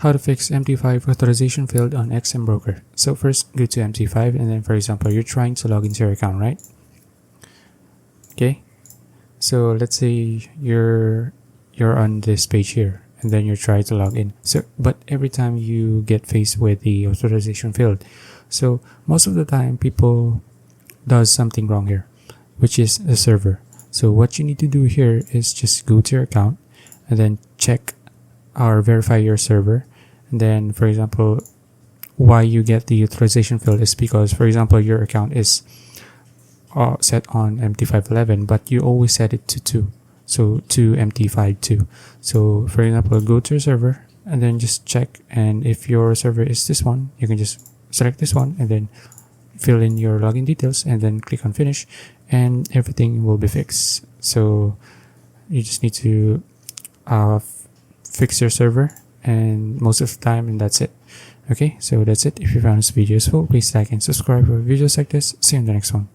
How to fix MT5 authorization failed on XM broker. So first, go to MT5, and then for example, you're trying to log into your account, right? Okay. So let's say you're on this page here, and then you're trying to log in. So but every time you get faced with the authorization failed, so most of the time people does something wrong here, which is a server. So what you need to do here is just go to your account and then check or verify your server. And then, for example, why you get the authorization failed is because, for example, your account is set on MT511, but you always set it to 2. So to MT5 2. So for example, go to your server and then just check. And if your server is this one, you can just select this one and then fill in your login details and then click on finish, and everything will be fixed. So you just need to fix your server, and most of the time, and that's it. Okay, so that's it. If you found this video useful, please like and subscribe for videos like this. See you in the next one.